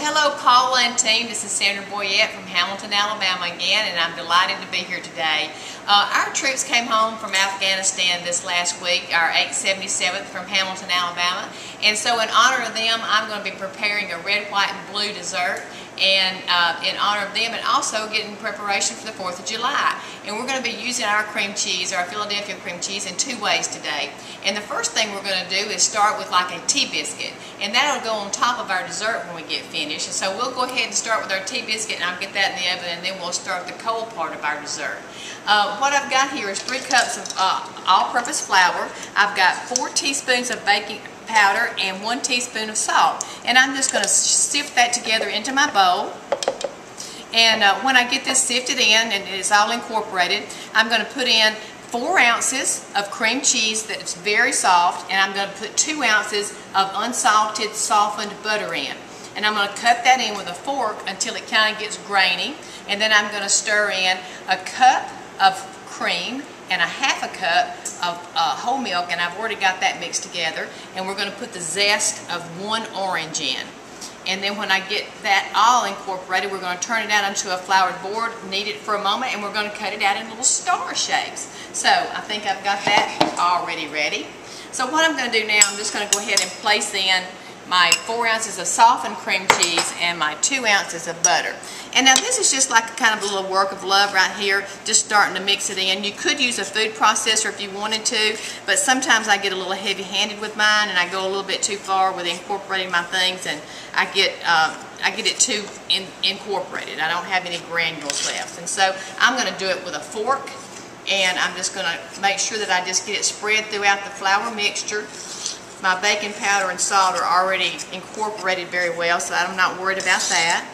Well, hello Paula and team. This is Sandra Boyette from Hamilton, Alabama again, and I'm delighted to be here today. Our troops came home from Afghanistan this last week, our 877th from Hamilton, Alabama, and so in honor of them, I'm going to be preparing a red, white, and blue dessert, and in honor of them, and also getting preparation for the 4th of July. And we're going to be using our cream cheese, our Philadelphia cream cheese, in two ways today. And the first thing we're going to do is start with like a tea biscuit, and that'll go on top of our dessert when we get finished. And so we'll go ahead and start with our tea biscuit, and I'll get that in the oven, and then we'll start the cold part of our dessert. What I've got here is 3 cups of all-purpose flour. I've got 4 teaspoons of baking powder and 1 teaspoon of salt, and I'm just going to sift that together into my bowl. And when I get this sifted in and it's all incorporated, I'm going to put in 4 ounces of cream cheese that's very soft, and I'm going to put 2 ounces of unsalted softened butter in, and I'm going to cut that in with a fork until it kind of gets grainy. And then I'm going to stir in a cup of cream and a half a cup of whole milk, and I've already got that mixed together. And we're going to put the zest of 1 orange in. And then when I get that all incorporated, we're going to turn it out onto a floured board, knead it for a moment, and we're going to cut it out in little star shapes. So I think I've got that already ready. So what I'm going to do now, I'm just going to go ahead and place in my 4 ounces of softened cream cheese and my 2 ounces of butter. And now this is just like a kind of a little work of love right here, just starting to mix it in. You could use a food processor if you wanted to, but sometimes I get a little heavy-handed with mine, and I go a little bit too far with incorporating my things, and I get it too incorporated. I don't have any granules left. And so I'm going to do it with a fork, and I'm just going to make sure that I just get it spread throughout the flour mixture. My baking powder and salt are already incorporated very well, so I'm not worried about that.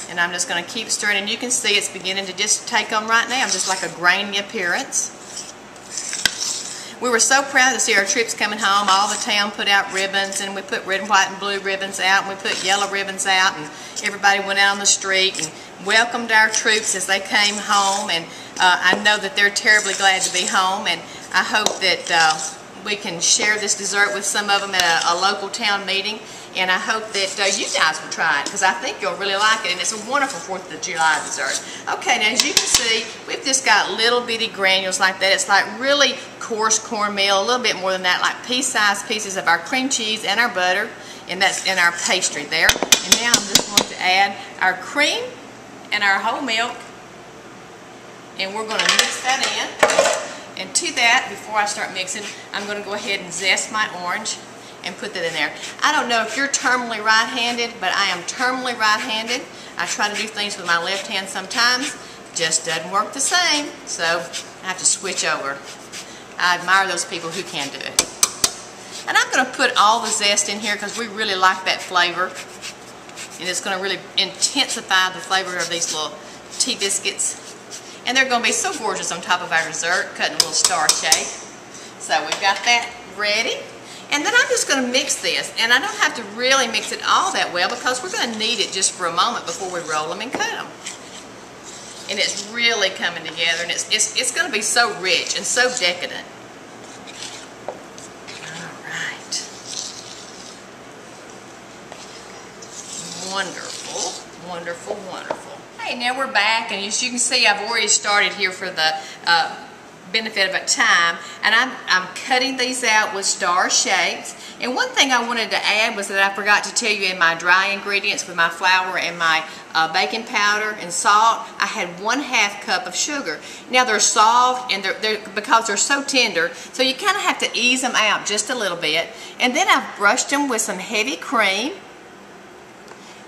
And I'm just going to keep stirring, and you can see it's beginning to just take on right now, just like a grainy appearance. We were so proud to see our troops coming home. All the town put out ribbons, and we put red, white, and blue ribbons out, and we put yellow ribbons out, and everybody went out on the street and welcomed our troops as they came home. And I know that they're terribly glad to be home, and I hope that we can share this dessert with some of them at a local town meeting. And I hope that you guys will try it, because I think you'll really like it, and it's a wonderful 4th of July dessert. Okay, now as you can see, we've just got little bitty granules like that. It's like really coarse cornmeal, a little bit more than that, like pea-sized pieces of our cream cheese and our butter, and that's in our pastry there. And now I'm just going to add our cream and our whole milk, and we're going to mix that in. And to that, before I start mixing, I'm going to go ahead and zest my orange and put that in there. I don't know if you're terminally right-handed, but I am terminally right-handed. I try to do things with my left hand sometimes. Just doesn't work the same, so I have to switch over. I admire those people who can do it. And I'm going to put all the zest in here because we really like that flavor. And it's going to really intensify the flavor of these little tea biscuits. And they're going to be so gorgeous on top of our dessert, cut in a little star shape. So we've got that ready. And then I'm just going to mix this, and I don't have to really mix it all that well because we're going to knead it just for a moment before we roll them and cut them. And it's really coming together, and it's going to be so rich and so decadent. All right. Wonderful, wonderful, wonderful. Hey, now we're back, and as you can see, I've already started here for the benefit of a time, and I'm cutting these out with star shapes. And one thing I wanted to add was that I forgot to tell you, in my dry ingredients with my flour and my baking powder and salt, I had 1/2 cup of sugar. Now they're soft, and they're because they're so tender, so you kind of have to ease them out just a little bit. And then I've brushed them with some heavy cream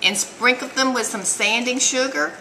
and sprinkled them with some sanding sugar.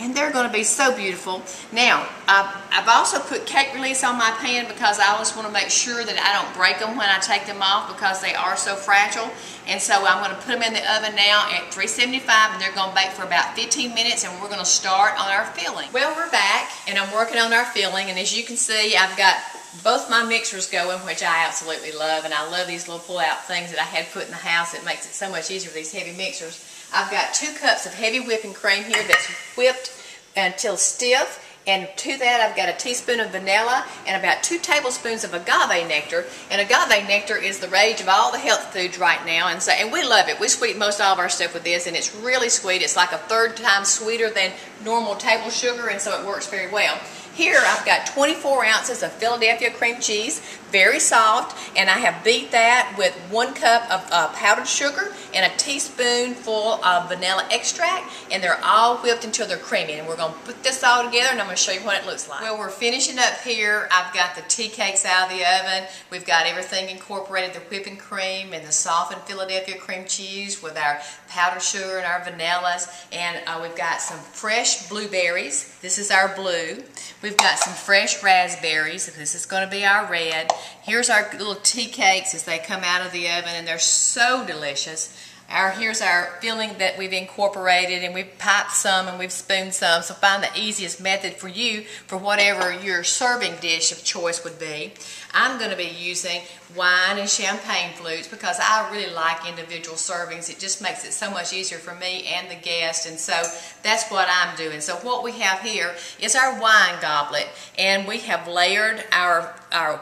And they're going to be so beautiful. Now, I've also put cake release on my pan because I always want to make sure that I don't break them when I take them off because they are so fragile. And so I'm going to put them in the oven now at 375, and they're going to bake for about 15 minutes, and we're going to start on our filling. Well, we're back, and I'm working on our filling, and as you can see, I've got both my mixers going, which I absolutely love, and I love these little pull-out things that I had put in the house. It makes it so much easier with these heavy mixers. I've got 2 cups of heavy whipping cream here that's whipped until stiff, And to that, I've got a teaspoon of vanilla and about 2 tablespoons of agave nectar. And agave nectar is the rage of all the health foods right now. And we love it. We sweeten most all of our stuff with this, and it's really sweet. It's like a 3rd time sweeter than normal table sugar, and so it works very well. Here I've got 24 ounces of Philadelphia cream cheese, very soft, and I have beat that with 1 cup of powdered sugar and a teaspoonful of vanilla extract, and they're all whipped until they're creamy. And we're going to put this all together, and I'm going to show you what it looks like. Well, we're finishing up here. I've got the tea cakes out of the oven. We've got everything incorporated, the whipping cream and the softened Philadelphia cream cheese with our powdered sugar and our vanillas, and we've got some fresh blueberries. This is our blue. We've got some fresh raspberries. This is going to be our red. Here's our little tea cakes as they come out of the oven, and they're so delicious. Here's our filling that we've incorporated, and we've piped some and we've spooned some, so find the easiest method for you for whatever your serving dish of choice would be. I'm going to be using wine and champagne flutes because I really like individual servings. It just makes it so much easier for me and the guest, and so that's what I'm doing. So what we have here is our wine goblet, and we have layered our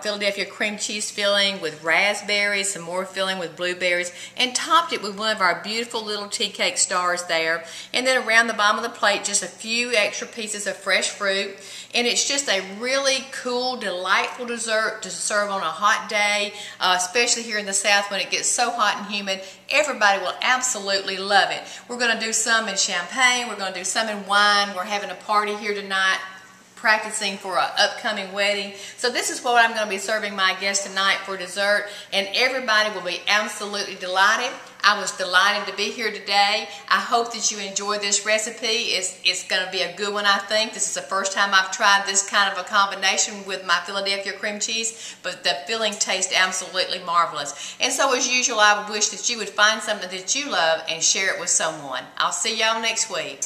Philadelphia cream cheese filling with raspberries, some more filling with blueberries, and topped it with one of our beautiful little tea cake stars there. And then around the bottom of the plate, just a few extra pieces of fresh fruit. And it's just a really cool, delightful dessert to serve on a hot day, especially here in the South when it gets so hot and humid. Everybody will absolutely love it. We're going to do some in champagne. We're going to do some in wine. We're having a party here tonight, practicing for an upcoming wedding. So this is what I'm going to be serving my guests tonight for dessert, and everybody will be absolutely delighted. I was delighted to be here today. I hope that you enjoy this recipe. It's going to be a good one, I think. This is the first time I've tried this kind of a combination with my Philadelphia cream cheese, but the filling tastes absolutely marvelous. And so as usual, I would wish that you would find something that you love and share it with someone. I'll see y'all next week.